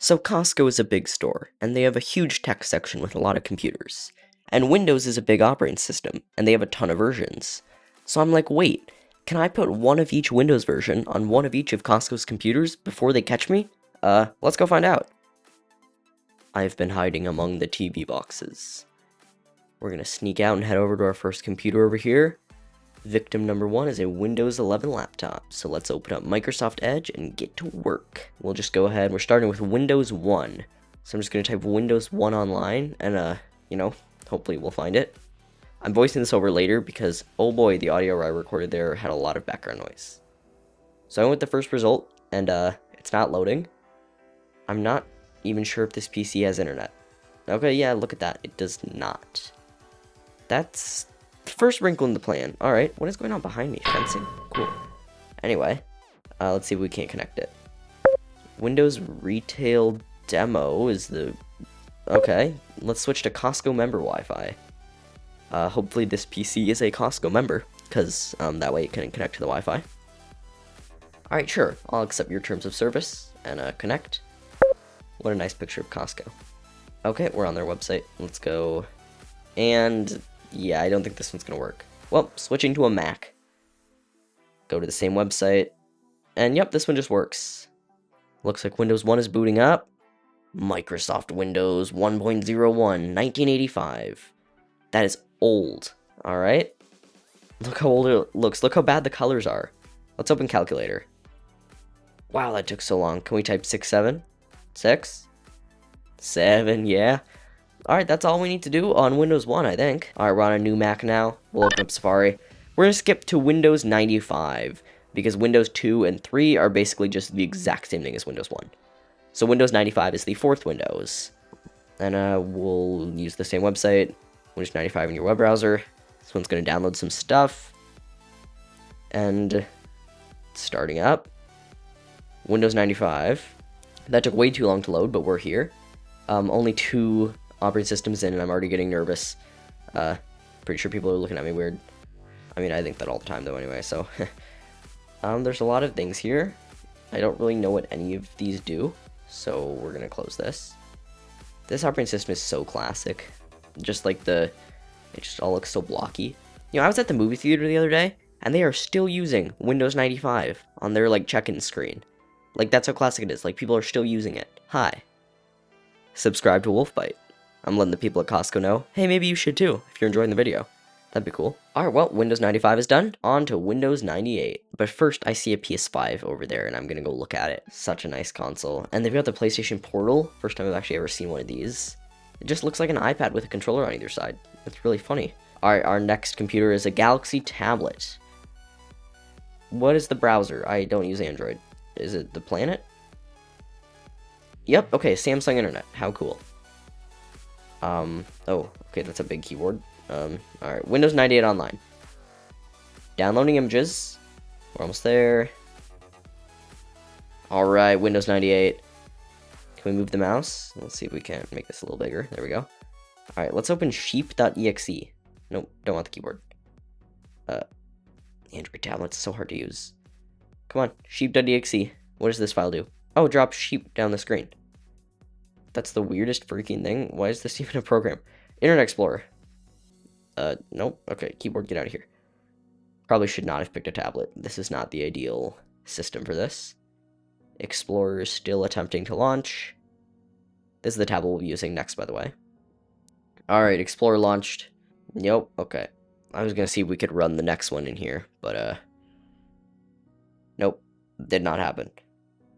So Costco is a big store, and they have a huge tech section with a lot of computers. And Windows is a big operating system, and they have a ton of versions. So I'm like, wait, can I put one of each Windows version on one of each of Costco's computers before they catch me? Let's go find out. I've been hiding among the TV boxes. We're gonna sneak out and head over to our first computer over here. Victim number 1 is a Windows 11 laptop, so let's open up Microsoft Edge and get to work. We'll just go ahead, we're starting with Windows 1. So I'm just going to type Windows 1 online, and hopefully we'll find it. I'm voicing this over later because, oh boy, the audio I recorded there had a lot of background noise. So I went with the first result, and it's not loading. I'm not even sure if this PC has internet. Okay, yeah, look at that, it does not. That's first wrinkle in the plan. Alright, what is going on behind me? Fencing? Cool. Anyway, let's see if we can't connect it. Windows Retail Demo is the... Okay, let's switch to Costco member Wi-Fi. Hopefully this PC is a Costco member, because that way it can connect to the Wi-Fi. Alright, sure, I'll accept your terms of service, and connect. What a nice picture of Costco. Okay, we're on their website. Let's go. And... yeah, I don't think this one's gonna work. Well, switching to a Mac. Go to the same website. And yep, this one just works. Looks like Windows 1 is booting up. Microsoft Windows 1.01, 1985. That is old. Alright. Look how old it looks. Look how bad the colors are. Let's open calculator. Wow, that took so long. Can we type 67? 6? 7, yeah. Alright, that's all we need to do on Windows 1, I think. Alright, we're on a new Mac now. We'll open up Safari. We're going to skip to Windows 95, because Windows 2 and 3 are basically just the exact same thing as Windows 1. So Windows 95 is the fourth Windows. And we'll use the same website, Windows 95 in your web browser. This one's going to download some stuff. And starting up. Windows 95. That took way too long to load, but we're here. Only 2... operating systems in, and I'm already getting nervous. Pretty sure people are looking at me weird. I mean, I think that all the time, though, anyway, so. There's a lot of things here. I don't really know what any of these do, so we're gonna close this. This operating system is so classic. Just like it just all looks so blocky. You know, I was at the movie theater the other day, and they are still using Windows 95 on their, like, check-in screen. Like, that's how classic it is. Like, people are still using it. Hi. Subscribe to Wolf Byte. I'm letting the people at Costco know, hey, maybe you should too, if you're enjoying the video. That'd be cool. Alright, well, Windows 95 is done. On to Windows 98. But first, I see a PS5 over there, and I'm gonna go look at it. Such a nice console. And they've got the PlayStation Portal. First time I've actually ever seen one of these. It just looks like an iPad with a controller on either side. It's really funny. Alright, our next computer is a Galaxy tablet. What is the browser? I don't use Android. Is it the Planet? Yep, okay, Samsung Internet. How cool. Oh, okay, that's a big keyboard. Alright, Windows 98 Online. Downloading images. We're almost there. Alright, Windows 98. Can we move the mouse? Let's see if we can make this a little bigger. There we go. Alright, let's open sheep.exe. Nope, don't want the keyboard. Android tablet's so hard to use. Come on, sheep.exe. What does this file do? Oh, drop sheep down the screen. That's the weirdest freaking thing. Why is this even a program? Internet Explorer. Nope. Okay, keyboard, get out of here. Probably should not have picked a tablet. This is not the ideal system for this. Explorer is still attempting to launch. This is the tablet we'll be using next, by the way. Alright, Explorer launched. Nope, okay. I was gonna see if we could run the next one in here, but, nope. Did not happen.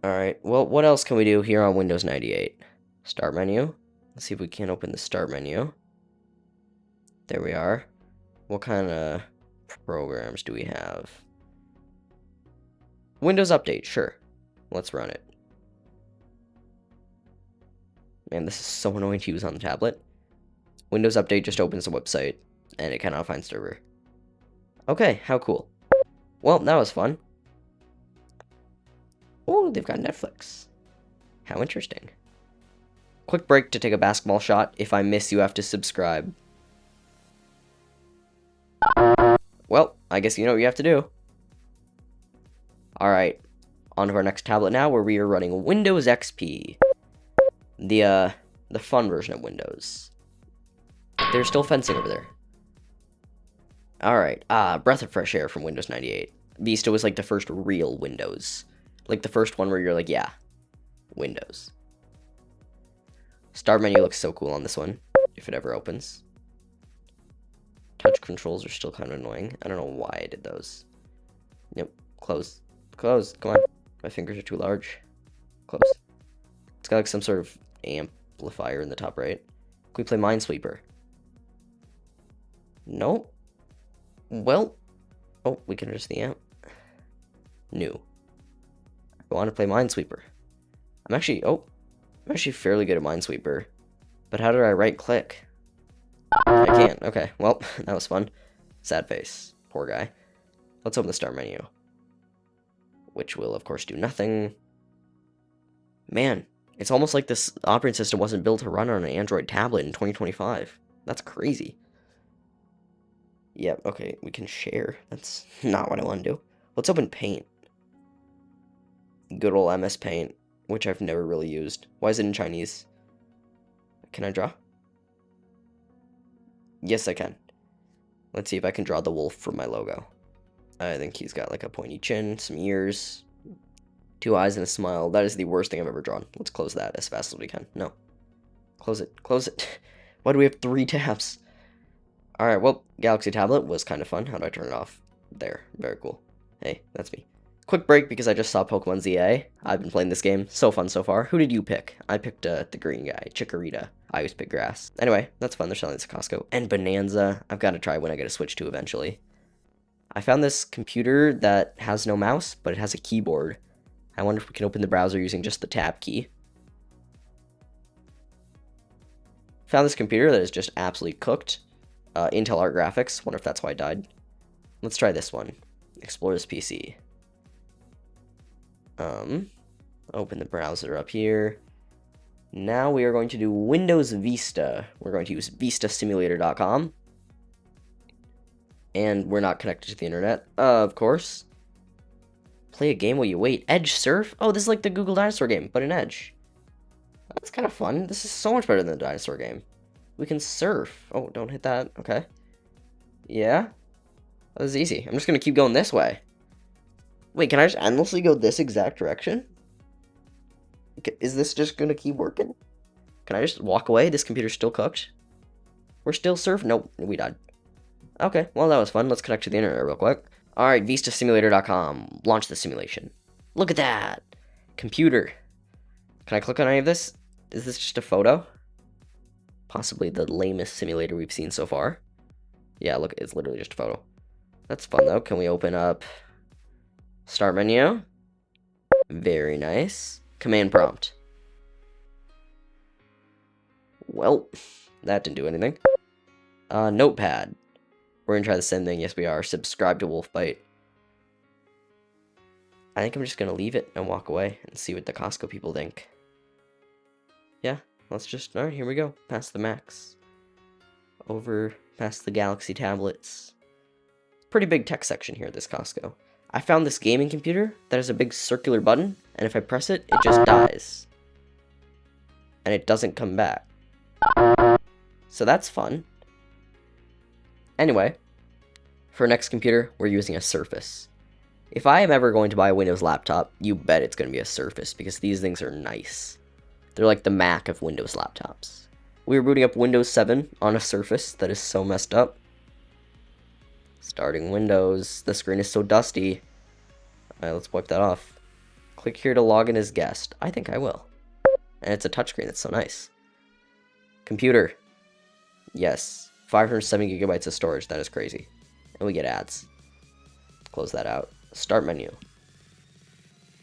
Alright, well, what else can we do here on Windows 98? Start menu. Let's see if we can open the start menu. There we are. What kind of programs do we have? Windows Update, sure. Let's run it. Man, this is so annoying to use on the tablet. Windows Update just opens the website, and it cannot find server. Okay, how cool. Well, that was fun. Oh, they've got Netflix. How interesting. Quick break to take a basketball shot. If I miss, you have to subscribe. Well, I guess you know what you have to do. Alright, on to our next tablet now, where we are running Windows XP. the fun version of Windows. There's still fencing over there. Alright, breath of fresh air from Windows 98. Vista was like the first real Windows. Like the first one where you're like, yeah, Windows. Start menu looks so cool on this one, if it ever opens. Touch controls are still kind of annoying. I don't know why I did those. Yep, close. Close, come on. My fingers are too large. Close. It's got like some sort of amplifier in the top right. Can we play Minesweeper? Nope. Well, oh, we can adjust the amp. New. I want to play Minesweeper. I'm actually fairly good at Minesweeper. But how do I right click? I can't. Okay, well, that was fun. Sad face. Poor guy. Let's open the start menu. Which will, of course, do nothing. Man, it's almost like this operating system wasn't built to run on an Android tablet in 2025. That's crazy. Yep, okay, we can share. That's not what I want to do. Let's open Paint. Good old MS Paint, which I've never really used. Why is it in Chinese? Can I draw? Yes, I can. Let's see if I can draw the wolf from my logo. I think he's got like a pointy chin, some ears, 2 eyes, and a smile. That is the worst thing I've ever drawn. Let's close that as fast as we can. No. Close it. Close it. Why do we have 3 tabs? Alright, well, Galaxy Tablet was kind of fun. How do I turn it off? There. Very cool. Hey, that's me. Quick break because I just saw Pokemon ZA. I've been playing this game. So fun so far. Who did you pick? I picked the green guy, Chikorita. I always pick grass. Anyway, that's fun. They're selling this at Costco. And Bonanza. I've got to try when I get a Switch 2 eventually. I found this computer that has no mouse, but it has a keyboard. I wonder if we can open the browser using just the tab key. Found this computer that is just absolutely cooked. Intel Art Graphics. Wonder if that's why it died. Let's try this one. Explore this PC. Open the browser up here. Now we are going to do Windows Vista. We're going to use vistasimulator.com. And we're not connected to the internet, of course. Play a game while you wait. Edge Surf? Oh, this is like the Google Dinosaur game, but in Edge. That's kind of fun. This is so much better than the dinosaur game. We can surf. Oh, don't hit that. Okay. Yeah. That was easy. I'm just going to keep going this way. Wait, can I just endlessly go this exact direction? Is this just going to keep working? Can I just walk away? This computer's still cooked. We're still surfing. Nope, we died. Okay, well, that was fun. Let's connect to the internet real quick. Alright, vistasimulator.com. Launch the simulation. Look at that! Computer. Can I click on any of this? Is this just a photo? Possibly the lamest simulator we've seen so far. Yeah, look, it's literally just a photo. That's fun, though. Can we open up Start menu? Very nice. Command prompt. Well, that didn't do anything. Notepad. We're gonna try the same thing. Yes, we are. Subscribe to Wolf Byte. I think I'm just gonna leave it and walk away and see what the Costco people think. Yeah, let's just... Alright, here we go. Past the Macs. Over past the Galaxy tablets. Pretty big tech section here at this Costco. I found this gaming computer that has a big circular button, and if I press it, it just dies. And it doesn't come back. So that's fun. Anyway, for our next computer, we're using a Surface. If I am ever going to buy a Windows laptop, you bet it's going to be a Surface, because these things are nice. They're like the Mac of Windows laptops. We were booting up Windows 7 on a Surface that is so messed up. Starting Windows. The screen is so dusty. Alright, let's wipe that off. Click here to log in as guest. I think I will. And it's a touchscreen. That's so nice. Computer. Yes. 570 gigabytes of storage. That is crazy. And we get ads. Close that out. Start menu.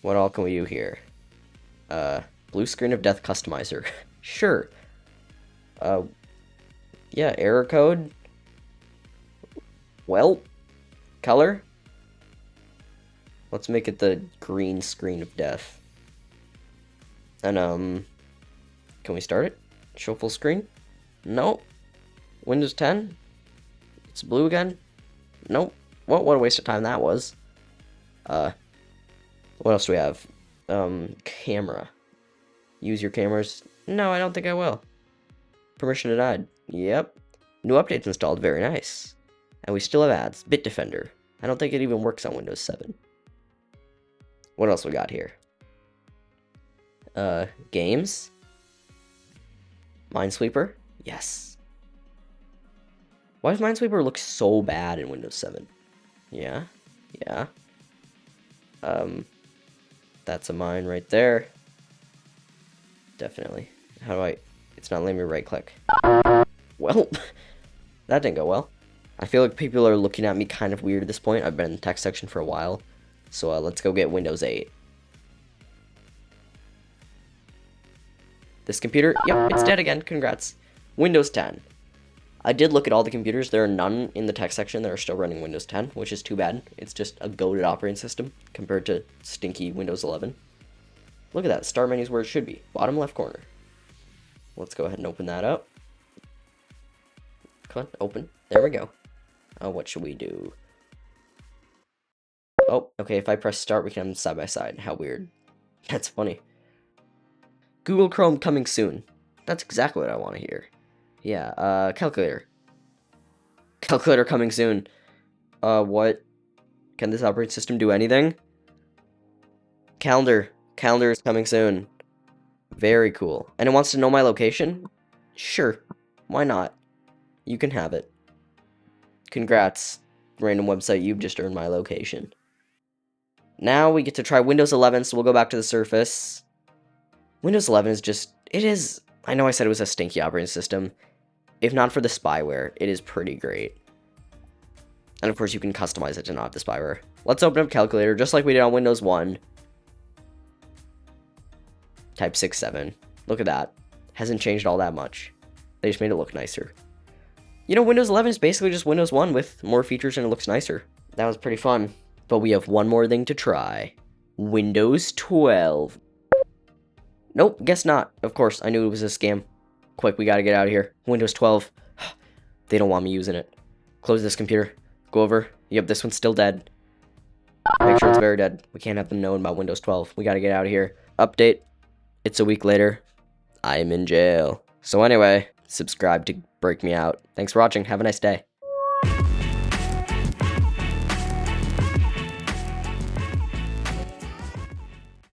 What all can we do here? Blue screen of death customizer. Sure. Yeah, error code. Well, color. Let's make it the green screen of death. And, can we start it? Show full screen? Nope. Windows 10? It's blue again? Nope. What a waste of time that was. What else do we have? Camera. Use your cameras. No, I don't think I will. Permission denied. Yep. New updates installed. Very nice. And we still have ads. Bitdefender. I don't think it even works on Windows 7. What else we got here? Games. Minesweeper. Yes. Why does Minesweeper look so bad in Windows 7? Yeah. Yeah. That's a mine right there. Definitely. How do I... It's not letting me right click. Well, that didn't go well. I feel like people are looking at me kind of weird at this point. I've been in the text section for a while. So let's go get Windows 8. This computer, yep, it's dead again. Congrats. Windows 10. I did look at all the computers. There are none in the text section that are still running Windows 10, which is too bad. It's just a goated operating system compared to stinky Windows 11. Look at that. Start menu's where it should be. Bottom left corner. Let's go ahead and open that up. Come on, open. There we go. What should we do? Oh, okay, if I press start, we can have them side by side. How weird. That's funny. Google Chrome coming soon. That's exactly what I want to hear. Yeah, calculator. Calculator coming soon. What? Can this operating system do anything? Calendar. Calendar is coming soon. Very cool. And it wants to know my location? Sure. Why not? You can have it. Congrats, random website, you've just earned my location. Now we get to try Windows 11, so we'll go back to the Surface. Windows 11 is just, it is, I know I said it was a stinky operating system. If not for the spyware, it is pretty great. And of course you can customize it to not have the spyware. Let's open up Calculator, just like we did on Windows 1. Type 67. Look at that. Hasn't changed all that much. They just made it look nicer. You know, Windows 11 is basically just Windows 1 with more features and it looks nicer. That was pretty fun. But we have one more thing to try. Windows 12. Nope, guess not. Of course, I knew it was a scam. Quick, we gotta get out of here. Windows 12. They don't want me using it. Close this computer. Go over. Yep, this one's still dead. Make sure it's very dead. We can't have them knowing about Windows 12. We gotta get out of here. Update. It's a week later. I'm in jail. So anyway, subscribe to break me out. Thanks for watching. Have a nice day.